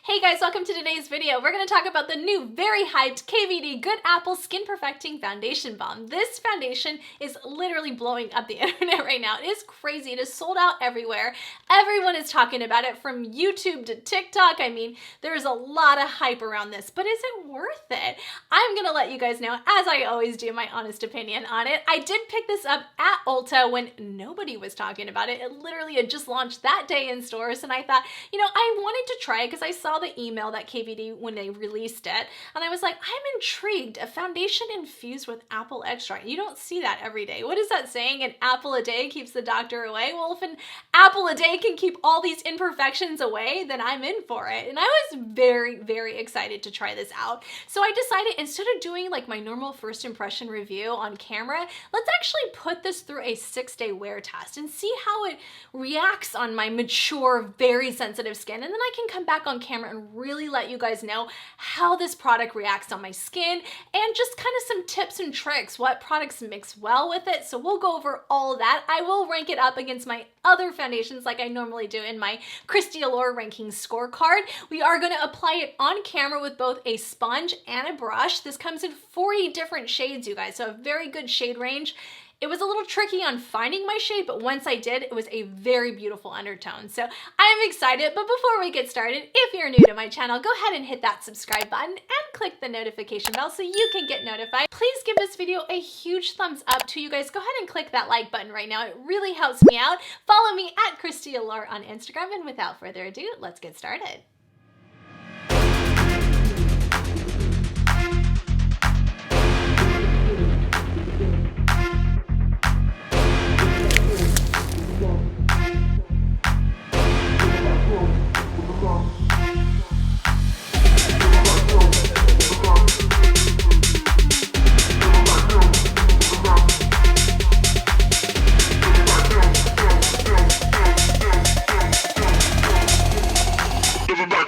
Hey guys, welcome to today's video. We're going to talk about the new, very hyped KVD Good Apple Skin Perfecting Foundation Balm. This foundation is literally blowing up the internet right now. It is crazy. It is sold out everywhere. Everyone is talking about it from YouTube to TikTok. I mean, there's a lot of hype around this, but is it worth it? I'm going to let you guys know, as I always do, my honest opinion on it. I did pick this up at Ulta when nobody was talking about it. It literally had just launched that day in stores, and I thought, you know, I wanted to try it because I saw the email that KVD when they released it, and I was like, I'm intrigued. A foundation infused with apple extract. You don't see that every day. What is that saying? An apple a day keeps the doctor away? Well, if an apple a day can keep all these imperfections away, then I'm in for it. And I was very, very excited to try this out. So I decided, instead of doing like my normal first impression review on camera, let's actually put this through a 6-day wear test and see how it reacts on my mature, very sensitive skin. And then I can come back on camera and really let you guys know how this product reacts on my skin and just kind of some tips and tricks, what products mix well with it. So we'll go over all of that. I will rank it up against my other foundations like I normally do in my Christy Allure ranking scorecard. We are going to apply it on camera with both a sponge and a brush. This comes in 40 different shades, you guys, so a very good shade range. It was a little tricky on finding my shade, but once I did, it was a very beautiful undertone. So I'm excited, but before we get started, if you're new to my channel, go ahead and hit that subscribe button and click the notification bell so you can get notified. Please give this video a huge thumbs up too, you guys. Go ahead and click that like button right now. It really helps me out. Follow me at Christy Allure on Instagram, and without further ado, let's get started.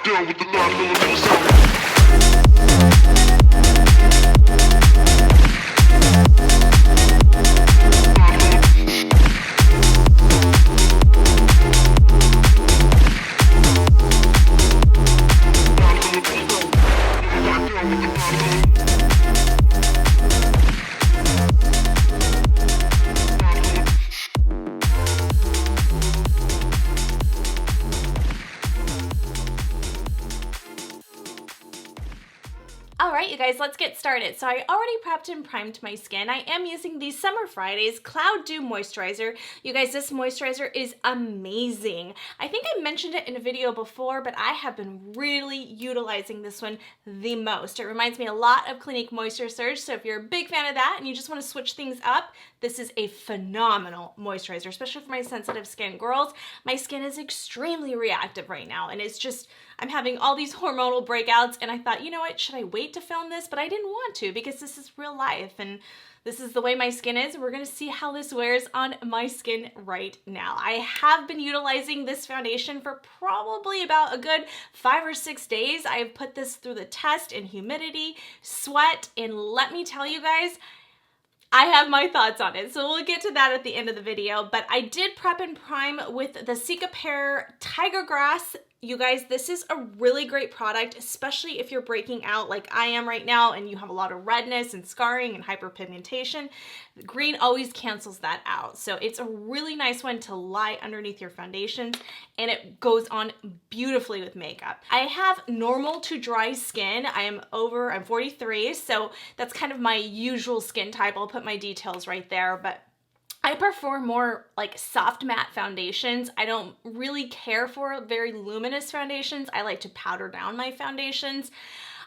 With the 9mm sound. Alright, you guys, let's get started. So I already prepped and primed my skin. I am using the Summer Fridays Cloud Dew Moisturizer. You guys, this moisturizer is amazing. I think I mentioned it in a video before, but I have been really utilizing this one the most. It reminds me a lot of Clinique Moisture Surge, so if you're a big fan of that and you just want to switch things up, this is a phenomenal moisturizer, especially for my sensitive skin. Girls, my skin is extremely reactive right now, and it's just, I'm having all these hormonal breakouts, and I thought, you know what, should I wait to film this? But I didn't want to, because this is real life, and this is the way my skin is, and we're gonna see how this wears on my skin right now. I have been utilizing this foundation for probably about a good 5 or 6 days. I have put this through the test in humidity, sweat, and let me tell you guys, I have my thoughts on it, so we'll get to that at the end of the video. But I did prep and prime with the Cicapair Tiger Grass. You guys, this is a really great product, especially if you're breaking out like I am right now and you have a lot of redness and scarring and hyperpigmentation. Green always cancels that out. So it's a really nice one to lie underneath your foundations, and it goes on beautifully with makeup. I have normal to dry skin. I'm 43, so that's kind of my usual skin type. I'll put my details right there, but I prefer more like soft matte foundations. I don't really care for very luminous foundations. I like to powder down my foundations.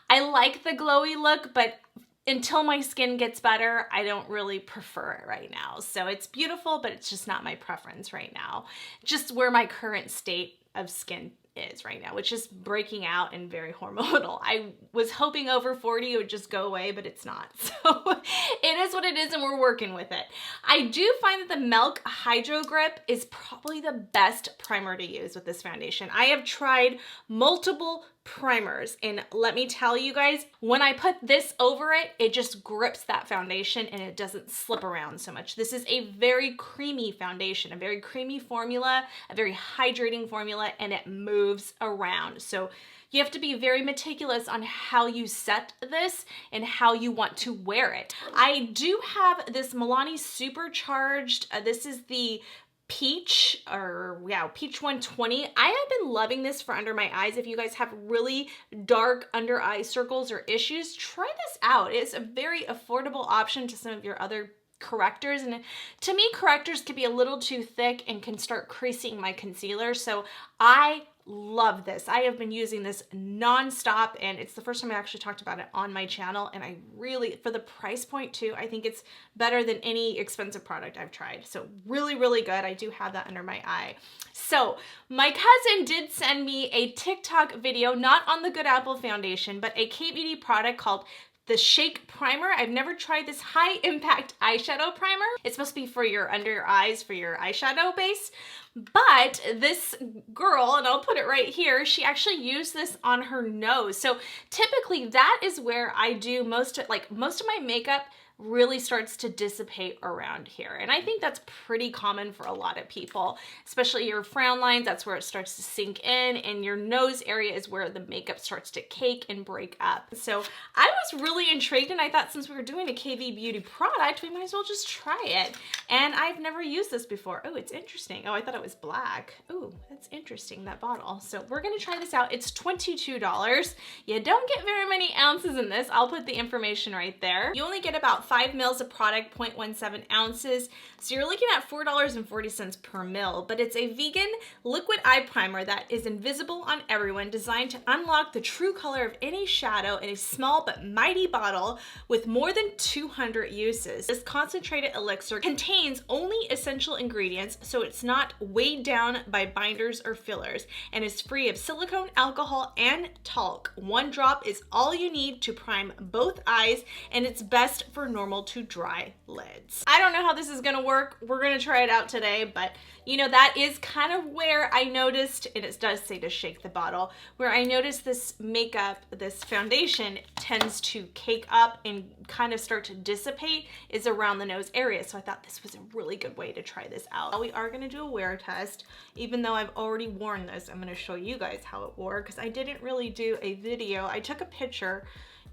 I like the glowy look, but until my skin gets better, I don't really prefer it right now. So it's beautiful, but it's just not my preference right now. Just where my current state of skin is right now, which is breaking out and very hormonal. I was hoping over 40 it would just go away, but it's not. So it is what it is, and we're working with it. I do find that the Milk Hydro Grip is probably the best primer to use with this foundation. I have tried multiple primers, and let me tell you guys, when I put this over it, it just grips that foundation and it doesn't slip around so much. This is a very creamy foundation, a very creamy formula, a very hydrating formula, and it moves around. So You have to be very meticulous on how you set this and how you want to wear it. I do have this Milani Supercharged. This is the Peach, Peach 120. I have been loving this for under my eyes. If you guys have really dark under eye circles or issues, try this out. It's a very affordable option to some of your other correctors, and to me correctors can be a little too thick and can start creasing my concealer, so I love this. I have been using this non-stop, and it's the first time I actually talked about it on my channel, and I really, for the price point too, I think it's better than any expensive product I've tried. So really, really good. I do have that under my eye. So my cousin did send me a TikTok video, not on the Good Apple foundation, but a KVD product called the Shake Primer. I've never tried this high impact eyeshadow primer. It's supposed to be for your under your eyes, for your eyeshadow base. But this girl, and I'll put it right here, she actually used this on her nose. So typically that is where I do most of my makeup really starts to dissipate around here. And I think that's pretty common for a lot of people, especially your frown lines. That's where it starts to sink in, and your nose area is where the makeup starts to cake and break up. So I was really intrigued, and I thought since we were doing a KVD Beauty product, we might as well just try it. And I've never used this before. Oh, it's interesting. Oh, I thought it was black. Oh, that's interesting, that bottle. So we're gonna try this out. It's $22. You don't get very many ounces in this. I'll put the information right there. You only get about 5 mils of product, 0.17 ounces. So you're looking at $4.40 per mil, but it's a vegan liquid eye primer that is invisible on everyone, designed to unlock the true color of any shadow in a small but mighty bottle with more than 200 uses. This concentrated elixir contains only essential ingredients, so it's not weighed down by binders or fillers, and is free of silicone, alcohol, and talc. One drop is all you need to prime both eyes, and it's best for normal to dry lids. I don't know how this is gonna work. We're gonna try it out today, but you know, that is kind of where I noticed, and it does say to shake the bottle, where I noticed this makeup, this foundation tends to cake up and kind of start to dissipate is around the nose area. So I thought this was a really good way to try this out. We are gonna do a wear test. Even though I've already worn this, I'm gonna show you guys how it wore, because I didn't really do a video. I took a picture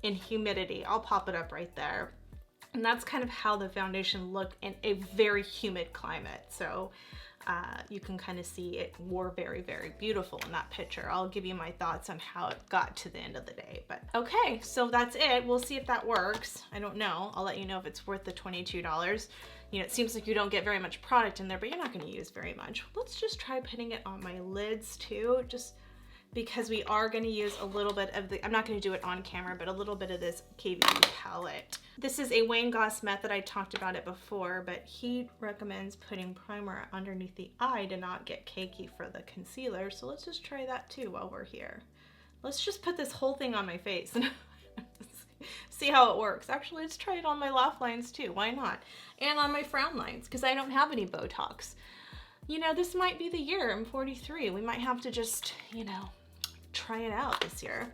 in humidity. I'll pop it up right there. And that's kind of how the foundation looked in a very humid climate. So you can kind of see it wore very, very beautiful in that picture. I'll give you my thoughts on how it got to the end of the day. But okay, so that's it. We'll see if that works. I don't know. I'll let you know if it's worth the $22. You know, it seems like you don't get very much product in there, but you're not going to use very much. Let's just try putting it on my lids too, just because we are going to use a little bit of the, I'm not going to do it on camera, but a little bit of this KVD palette. This is a Wayne Goss method. I talked about it before, but he recommends putting primer underneath the eye to not get cakey for the concealer. So let's just try that too while we're here. Let's just put this whole thing on my face and see how it works. Actually, let's try it on my laugh lines too. Why not? And on my frown lines, because I don't have any Botox. You know, this might be the year. I'm 43. We might have to just, you know, try it out this year.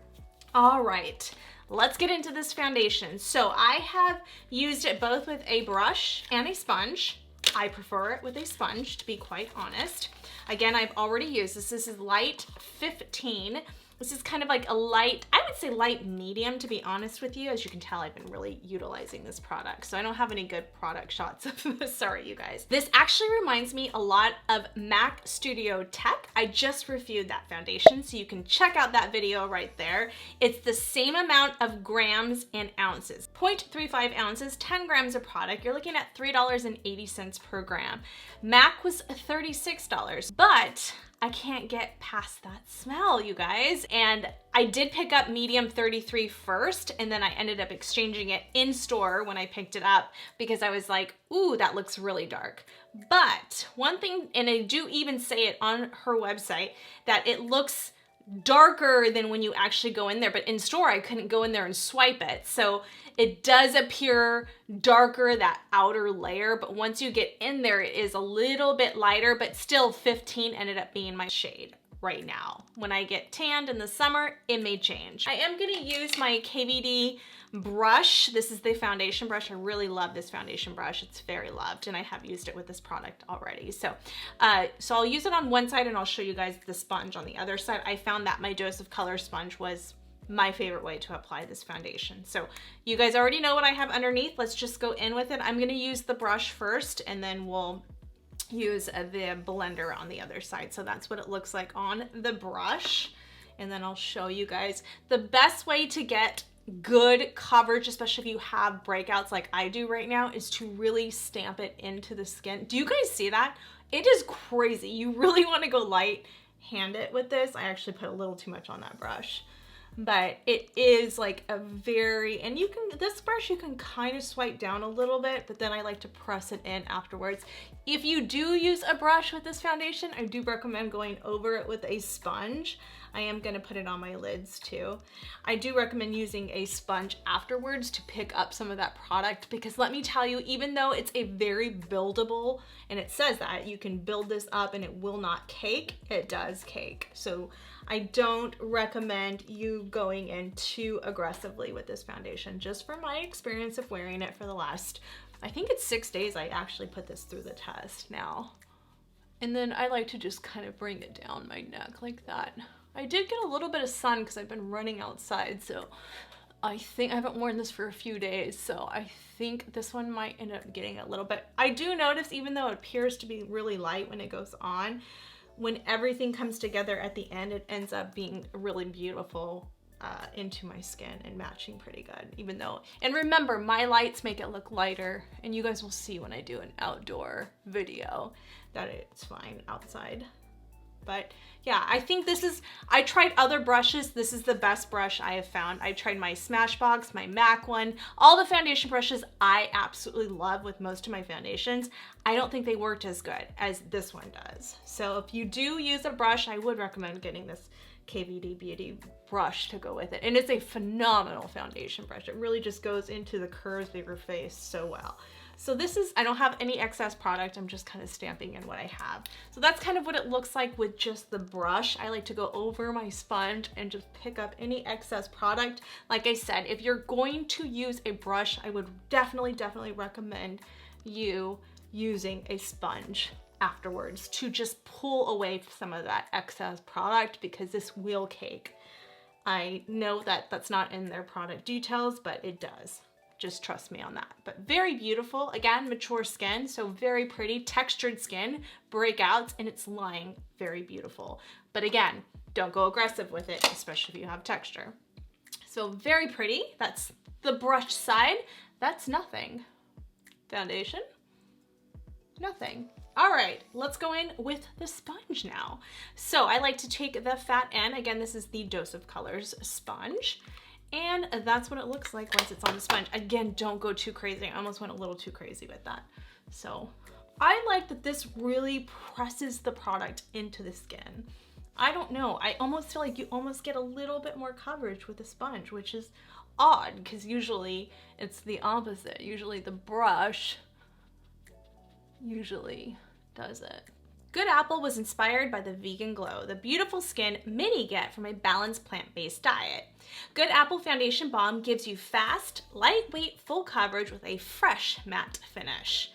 All right, let's get into this foundation. So I have used it both with a brush and a sponge. I prefer it with a sponge, to be quite honest. Again, I've already used this. This is light 15. This is kind of like a light, I would say light medium, to be honest with you. As you can tell, I've been really utilizing this product, so I don't have any good product shots of this. Sorry, you guys. This actually reminds me a lot of MAC Studio Tech. I just reviewed that foundation, so you can check out that video right there. It's the same amount of grams and ounces. 0.35 ounces, 10 grams of product. You're looking at $3.80 per gram. MAC was $36, but I can't get past that smell, you guys. And I did pick up medium 33 first, and then I ended up exchanging it in store when I picked it up because I was like, ooh, that looks really dark. But one thing, and I do even say it on her website, that it looks darker than when you actually go in there, but in store I couldn't go in there and swipe it. So it does appear darker, that outer layer, but once you get in there, it is a little bit lighter, but still 15 ended up being my shade. right now. When I get tanned in the summer, it may change. I am gonna use my KVD brush. This is the foundation brush. I really love this foundation brush. It's very loved, and I have used it with this product already. So I'll use it on one side, and I'll show you guys the sponge on the other side. I found that my Dose of Color sponge was my favorite way to apply this foundation. So you guys already know what I have underneath. Let's just go in with it. I'm gonna use the brush first, and then we'll use the blender on the other side. So that's what it looks like on the brush. And then I'll show you guys the best way to get good coverage, especially if you have breakouts like I do right now, is to really stamp it into the skin. Do you guys see that? It is crazy. You really want to go light hand it with this. I actually put a little too much on that brush, but it is like a very, and you can, this brush you can kind of swipe down a little bit, but then I like to press it in afterwards. If you do use a brush with this foundation, I do recommend going over it with a sponge. I am gonna put it on my lids too. I do recommend using a sponge afterwards to pick up some of that product, because let me tell you, even though it's a very buildable, and it says that you can build this up and it will not cake, it does cake. So I don't recommend you going in too aggressively with this foundation, just from my experience of wearing it for the last, I think it's 6 days I actually put this through the test now. And then I like to just kind of bring it down my neck like that. I did get a little bit of sun because I've been running outside, so I think I haven't worn this for a few days, so I think this one might end up getting a little bit. I do notice, even though it appears to be really light when it goes on, when everything comes together at the end, it ends up being really beautiful into my skin and matching pretty good, even though, and remember, my lights make it look lighter, and you guys will see when I do an outdoor video that it's fine outside. But yeah, I think this is, I tried other brushes. This is the best brush I have found. I tried my Smashbox, my MAC one, all the foundation brushes I absolutely love with most of my foundations. I don't think they worked as good as this one does. So if you do use a brush, I would recommend getting this KVD Beauty brush to go with it. And it's a phenomenal foundation brush. It really just goes into the curves of your face so well. So this is, I don't have any excess product. I'm just kind of stamping in what I have. So that's kind of what it looks like with just the brush. I like to go over my sponge and just pick up any excess product. Like I said, if you're going to use a brush, I would definitely recommend you using a sponge afterwards to just pull away some of that excess product, because this will cake. I know that that's not in their product details, but it does. Just trust me on that. But very beautiful. Again, mature skin, so very pretty, textured skin, breakouts, and it's lying very beautiful. But again, don't go aggressive with it, especially if you have texture. So very pretty. That's the brush side. That's nothing. Foundation, nothing. All right, let's go in with the sponge now. So I like to take the fat end. Again, this is the Dose of Colors sponge. And that's what it looks like once it's on the sponge. Again, don't go too crazy. I almost went a little too crazy with that. So I like that this really presses the product into the skin. I don't know, I almost feel like you almost get a little bit more coverage with the sponge, which is odd, because usually it's the opposite. Usually the brush usually does it. Good Apple was inspired by the vegan glow, the beautiful skin many get from a balanced plant-based diet. Good Apple Foundation Balm gives you fast, lightweight, full coverage with a fresh matte finish.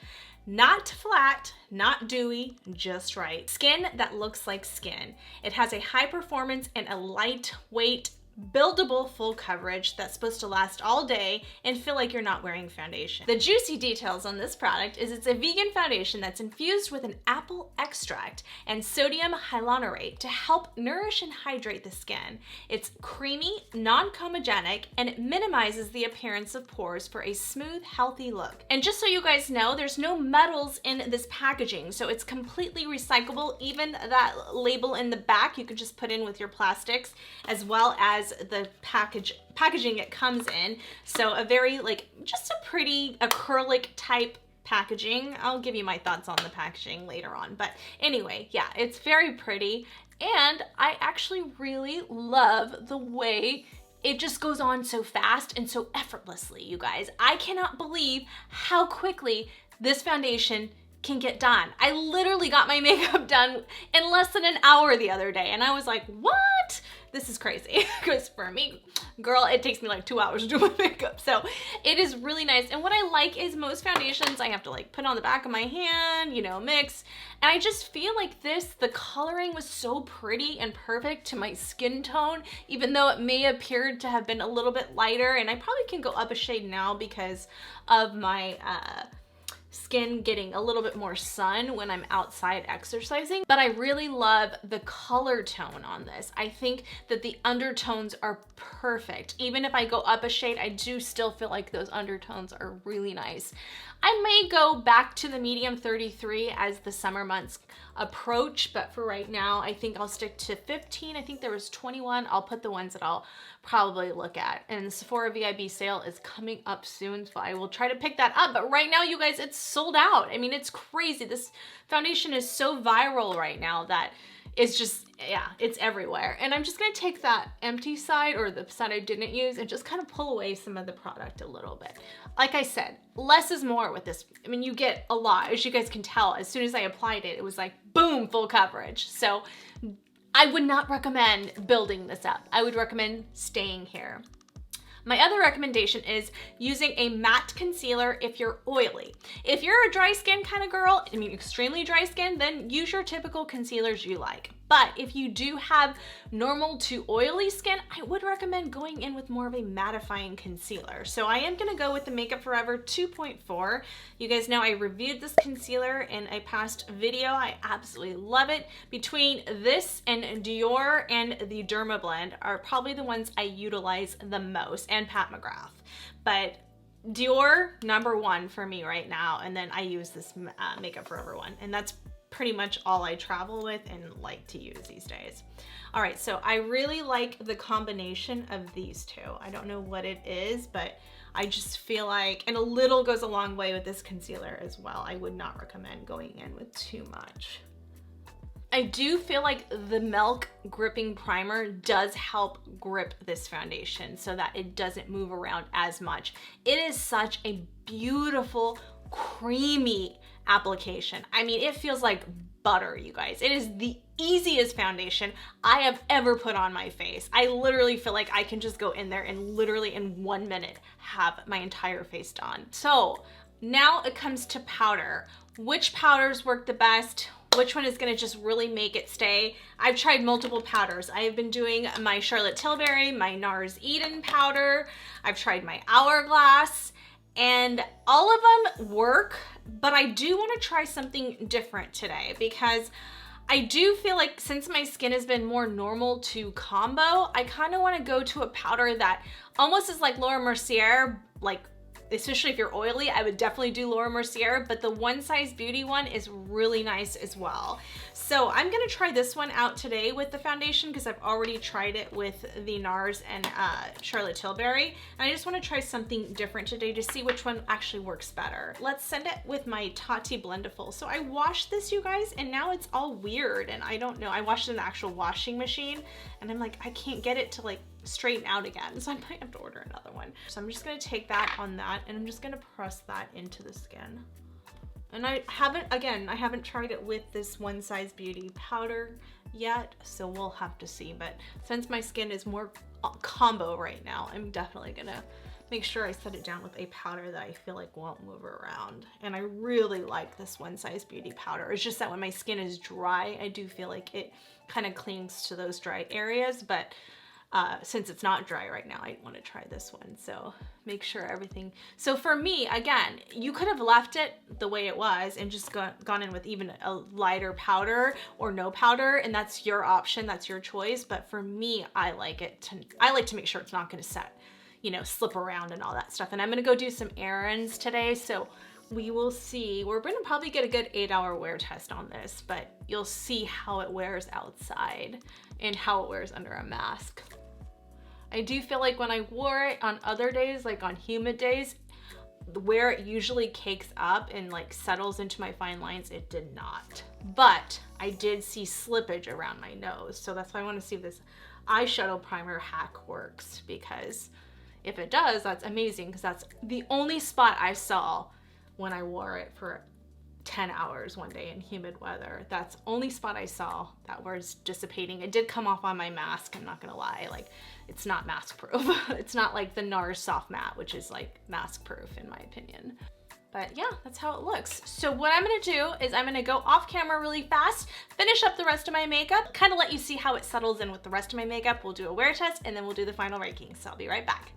Not flat, not dewy, just right. Skin that looks like skin. It has a high performance and a lightweight, buildable full coverage that's supposed to last all day and feel like you're not wearing foundation. The juicy details on this product is it's a vegan foundation that's infused with an apple extract and sodium hyaluronate to help nourish and hydrate the skin. It's creamy, non-comedogenic, and it minimizes the appearance of pores for a smooth, healthy look. And just so you guys know, there's no metals in this packaging, so it's completely recyclable. Even that label in the back, you can just put in with your plastics, as well as the packaging it comes in. So a very, like, just a pretty acrylic type packaging. I'll give you my thoughts on the packaging later on, but anyway, yeah, it's very pretty, and I actually really love the way it just goes on so fast and so effortlessly, you guys. I cannot believe how quickly this foundation can get done. I literally got my makeup done in less than an hour the other day, and I was like, what? This is crazy. Because for me, girl, it takes me like 2 hours to do my makeup. So it is really nice. And what I like is most foundations I have to like put on the back of my hand, you know, mix. And I just feel like the coloring was so pretty and perfect to my skin tone, even though it may appear to have been a little bit lighter. And I probably can go up a shade now because of my skin getting a little bit more sun when I'm outside exercising, but I really love the color tone on this. I think that the undertones are perfect. Even if I go up a shade, I do still feel like those undertones are really nice. I may go back to the medium 33 as the summer months approach, but for right now, I think I'll stick to 15. I think there was 21. I'll put the ones that I'll probably look at. And the Sephora VIB sale is coming up soon, so I will try to pick that up. But right now, you guys, it's sold out. I mean, it's crazy. This foundation is so viral right now that it's just, yeah, it's everywhere. And I'm just gonna take that empty side, or the side I didn't use, and just kind of pull away some of the product a little bit. Like I said, less is more with this. I mean, you get a lot. As you guys can tell, as soon as I applied it, it was like, boom, full coverage. So I would not recommend building this up. I would recommend staying here. My other recommendation is using a matte concealer if you're oily. If you're a dry skin kind of girl, I mean extremely dry skin, then use your typical concealers you like. But if you do have normal to oily skin, I would recommend going in with more of a mattifying concealer. So I am gonna go with the Makeup Forever 2.4. You guys know I reviewed this concealer in a past video. I absolutely love it. Between this and Dior and the Derma Blend are probably the ones I utilize the most, and Pat McGrath. But Dior, #1 for me right now, and then I use this Makeup Forever one, and that's pretty much all I travel with and like to use these days. All right, so I really like the combination of these two. I don't know what it is, but I just feel like, and a little goes a long way with this concealer as well. I would not recommend going in with too much. I do feel like the Milk Gripping Primer does help grip this foundation so that it doesn't move around as much. It is such a beautiful, creamy application. I mean, it feels like butter, you guys. It is the easiest foundation I have ever put on my face. I literally feel like I can just go in there and literally in 1 minute have my entire face done. So now it comes to powder. Which powders work the best? Which one is gonna just really make it stay? I've tried multiple powders. I have been doing my Charlotte Tilbury, my NARS Eden powder. I've tried my Hourglass, and all of them work, but I do wanna try something different today because I do feel like since my skin has been more normal to combo, I kinda wanna go to a powder that almost is like Laura Mercier, like especially if you're oily, I would definitely do Laura Mercier, but the One Size Beauty one is really nice as well. So I'm gonna try this one out today with the foundation because I've already tried it with the NARS and Charlotte Tilbury. And I just wanna try something different today to see which one actually works better. Let's send it with my Tati Blendiful. So I washed this, you guys, and now it's all weird, and I don't know. I washed it in the actual washing machine, and I'm like, I can't get it to like straighten out again, so I might have to order another one. So I'm just gonna take that on that, and I'm just gonna press that into the skin. And I haven't tried it with this One Size Beauty powder yet, so we'll have to see. But since my skin is more combo right now, I'm definitely gonna make sure I set it down with a powder that I feel like won't move around. And I really like this One Size Beauty powder. It's just that when my skin is dry, I do feel like it kind of clings to those dry areas, but since it's not dry right now, I want to try this one. So make sure everything. So for me, again, you could have left it the way it was and just gone in with even a lighter powder or no powder, and that's your option, that's your choice. But for me, I like to make sure it's not going to set, you know, slip around and all that stuff. And I'm going to go do some errands today, so we will see. We're going to probably get a good 8-hour wear test on this, but you'll see how it wears outside and how it wears under a mask. I do feel like when I wore it on other days, like on humid days, where it usually cakes up and like settles into my fine lines, it did not. But I did see slippage around my nose. So that's why I want to see if this eyeshadow primer hack works, because if it does, that's amazing, because that's the only spot I saw when I wore it for 10 hours one day in humid weather. That's the only spot I saw that was dissipating. It did come off on my mask, I'm not gonna lie. Like, it's not mask proof. It's not like the NARS soft matte, which is like mask proof in my opinion. But yeah, that's how it looks. So what I'm gonna do is I'm gonna go off camera really fast, finish up the rest of my makeup, kind of let you see how it settles in with the rest of my makeup. We'll do a wear test and then we'll do the final ranking. So I'll be right back.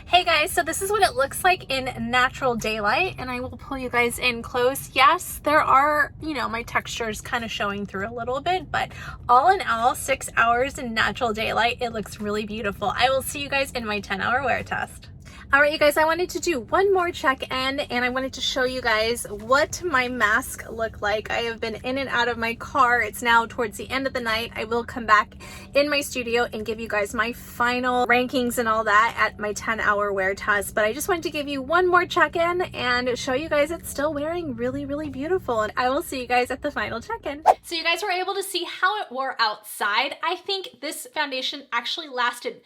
Hey guys, so this is what it looks like in natural daylight, and I will pull you guys in close. Yes, there are, you know, my texture is kind of showing through a little bit, but all in all, 6 hours in natural daylight, it looks really beautiful. I will see you guys in my 10-hour wear test. All right, you guys, I wanted to do one more check-in, and I wanted to show you guys what my mask looked like. I have been in and out of my car. It's now towards the end of the night. I will come back in my studio and give you guys my final rankings and all that at my 10-hour wear test. But I just wanted to give you one more check-in and show you guys it's still wearing really, really beautiful. And I will see you guys at the final check-in. So you guys were able to see how it wore outside. I think this foundation actually lasted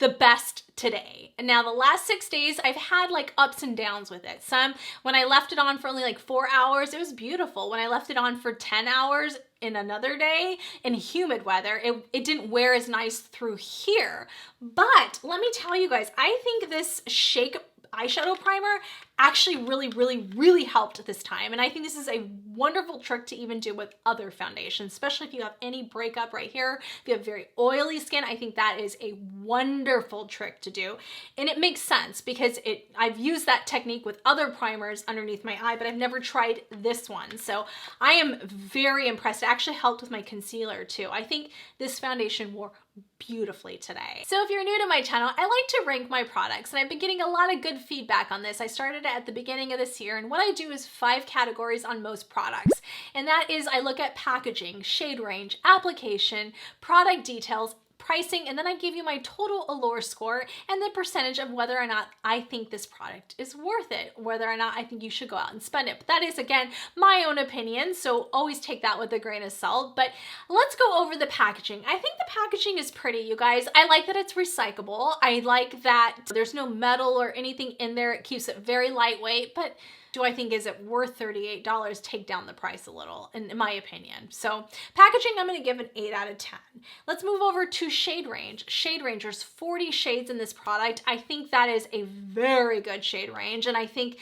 the best today. And now the last 6 days I've had like ups and downs with it. Some, when I left it on for only like 4 hours, it was beautiful. When I left it on for 10 hours in another day in humid weather, it didn't wear as nice through here. But let me tell you guys, I think this Shake eyeshadow primer actually really helped this time. And I think this is a wonderful trick to even do with other foundations, especially if you have any breakup right here. If you have very oily skin, I think that is a wonderful trick to do. And it makes sense because I've used that technique with other primers underneath my eye, but I've never tried this one. So I am very impressed. It actually helped with my concealer too. I think this foundation wore beautifully today. So if you're new to my channel, I like to rank my products, and I've been getting a lot of good feedback on this. I started it at the beginning of this year, and what I do is 5 categories on most products. And that is, I look at packaging, shade range, application, product details, pricing, and then I give you my total allure score and the percentage of whether or not I think this product is worth it, whether or not I think you should go out and spend it. But that is, again, my own opinion, so always take that with a grain of salt. But let's go over the packaging. I think the packaging is pretty, you guys. I like that it's recyclable. I like that there's no metal or anything in there. It keeps it very lightweight, but do I think is it worth $38? Take down the price a little, in my opinion. So packaging, I'm gonna give an 8 out of 10. Let's move over to shade range. Shade range, there's 40 shades in this product. I think that is a very good shade range. And I think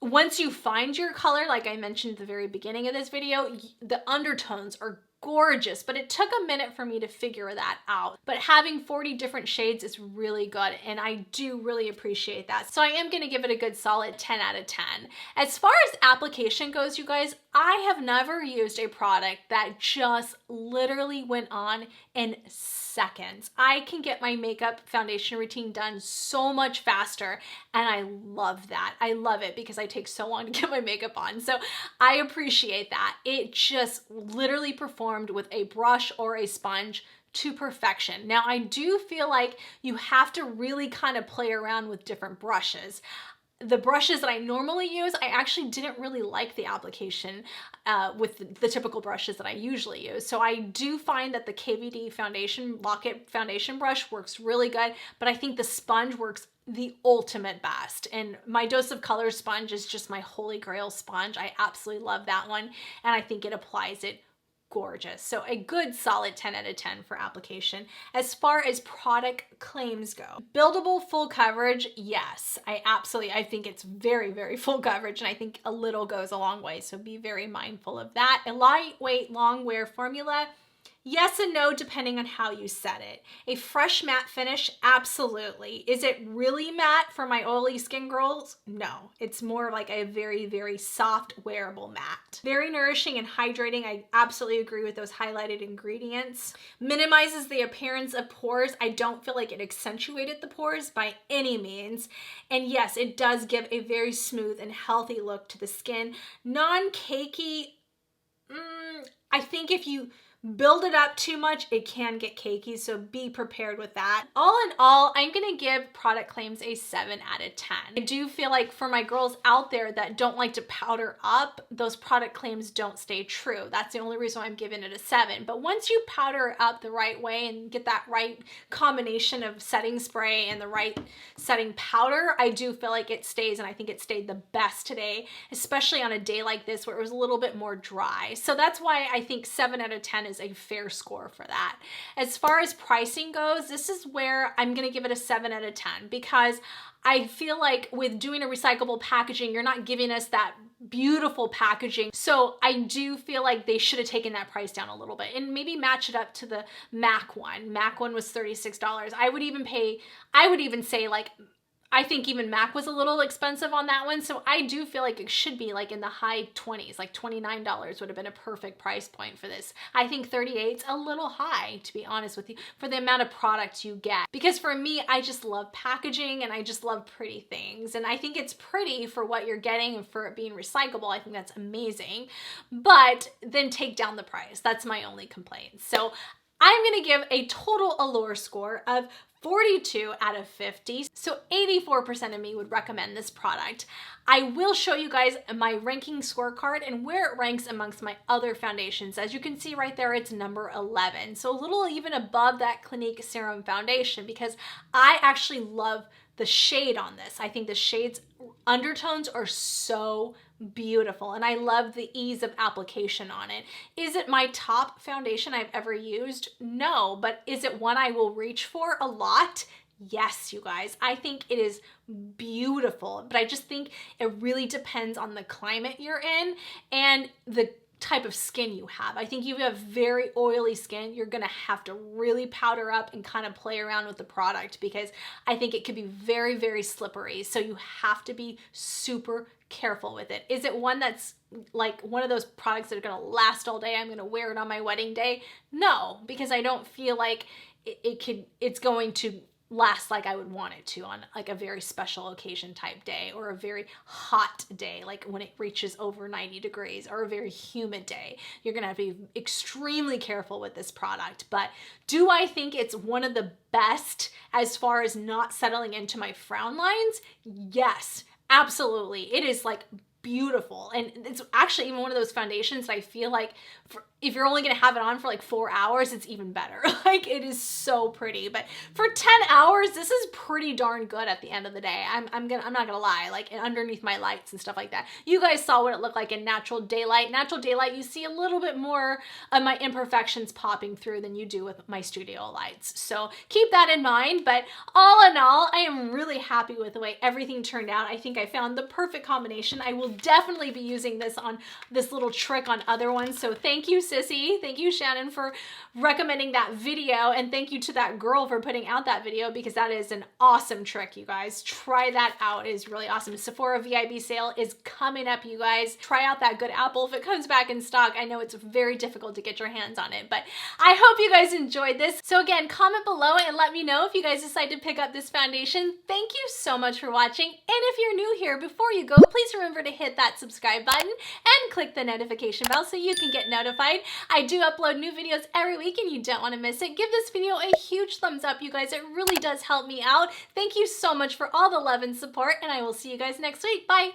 once you find your color, like I mentioned at the very beginning of this video, the undertones are gorgeous, but it took a minute for me to figure that out. But having 40 different shades is really good, and I do really appreciate that. So I am gonna give it a good solid 10 out of 10. As far as application goes, you guys, I have never used a product that just literally went on in seconds. I can get my makeup foundation routine done so much faster, and I love that. I love it because I take so long to get my makeup on. So I appreciate that. It just literally performed with a brush or a sponge to perfection. Now, I do feel like you have to really kind of play around with different brushes. The brushes that I normally use, I actually didn't really like the application with the typical brushes that I usually use. So I do find that the KVD foundation, Lock-It foundation brush works really good, but I think the sponge works the ultimate best. And my Dose of Color sponge is just my holy grail sponge. I absolutely love that one, and I think it applies it gorgeous. So a good solid 10 out of 10 for application. As far as product claims go, buildable full coverage, yes, I think it's very full coverage, and I think a little goes a long way, so be very mindful of that. A lightweight long wear formula, yes and no, depending on how you set it. A fresh matte finish, absolutely. Is it really matte for my oily skin girls? No, it's more like a very soft wearable matte. Very nourishing and hydrating. I absolutely agree with those highlighted ingredients. Minimizes the appearance of pores. I don't feel like it accentuated the pores by any means. And yes, it does give a very smooth and healthy look to the skin. Non-cakey, I think if you build it up too much, it can get cakey, so be prepared with that. All in all, I'm gonna give product claims a 7 out of 10. I do feel like for my girls out there that don't like to powder up, those product claims don't stay true. That's the only reason why I'm giving it a 7. But once you powder it up the right way and get that right combination of setting spray and the right setting powder, I do feel like it stays, and I think it stayed the best today, especially on a day like this where it was a little bit more dry. So that's why I think 7 out of 10 is a fair score for that. As far as pricing goes, this is where I'm gonna give it a 7 out of 10 because I feel like with doing a recyclable packaging, you're not giving us that beautiful packaging. So I do feel like they should have taken that price down a little bit and maybe match it up to the MAC one. MAC one was $36. I would even say like, I think even MAC was a little expensive on that one. So I do feel like it should be like in the high 20s, like $29 would have been a perfect price point for this. I think 38's a little high, to be honest with you, for the amount of product you get. Because for me, I just love packaging and I just love pretty things. And I think it's pretty for what you're getting and for it being recyclable. I think that's amazing. But then take down the price. That's my only complaint. So I'm gonna give a total Allure score of 42 out of 50. So 84% of me would recommend this product. I will show you guys my ranking scorecard and where it ranks amongst my other foundations. As you can see right there, it's number 11. So a little even above that Clinique Serum Foundation because I actually love the shade on this. I think the shade's undertones are so beautiful and I love the ease of application on it. Is it my top foundation I've ever used? No, but is it one I will reach for a lot? Yes, you guys. I think it is beautiful, but I just think it really depends on the climate you're in and the type of skin you have. I think if you have very oily skin, you're gonna have to really powder up and kind of play around with the product because I think it could be very, very slippery. So you have to be super careful with it. Is it one that's like one of those products that are gonna last all day? I'm gonna wear it on my wedding day? No, because I don't feel like it's going to last like I would want it to on like a very special occasion type day or a very hot day, like when it reaches over 90 degrees or a very humid day. You're gonna have to be extremely careful with this product. But do I think it's one of the best as far as not settling into my frown lines? Yes, absolutely. It is like beautiful. And it's actually even one of those foundations that I feel like if you're only gonna have it on for like 4 hours, it's even better. Like it is so pretty. But for 10 hours, this is pretty darn good at the end of the day. I'm not gonna lie, like underneath my lights and stuff like that. You guys saw what it looked like in natural daylight. Natural daylight, you see a little bit more of my imperfections popping through than you do with my studio lights. So keep that in mind. But all in all, I am really happy with the way everything turned out. I think I found the perfect combination. I will definitely be using this on this little trick on other ones. So thank you, Sissy. Thank you, Shannon, for recommending that video. And thank you to that girl for putting out that video because that is an awesome trick, you guys. Try that out. It is really awesome. Sephora VIB sale is coming up, you guys. Try out that good apple if it comes back in stock. I know it's very difficult to get your hands on it, but I hope you guys enjoyed this. So again, comment below and let me know if you guys decide to pick up this foundation. Thank you so much for watching. And if you're new here, before you go, please remember to hit that subscribe button and click the notification bell so you can get notified. I do upload new videos every week and you don't want to miss it. Give this video a huge thumbs up, you guys. It really does help me out. Thank you so much for all the love and support, and I will see you guys next week. Bye!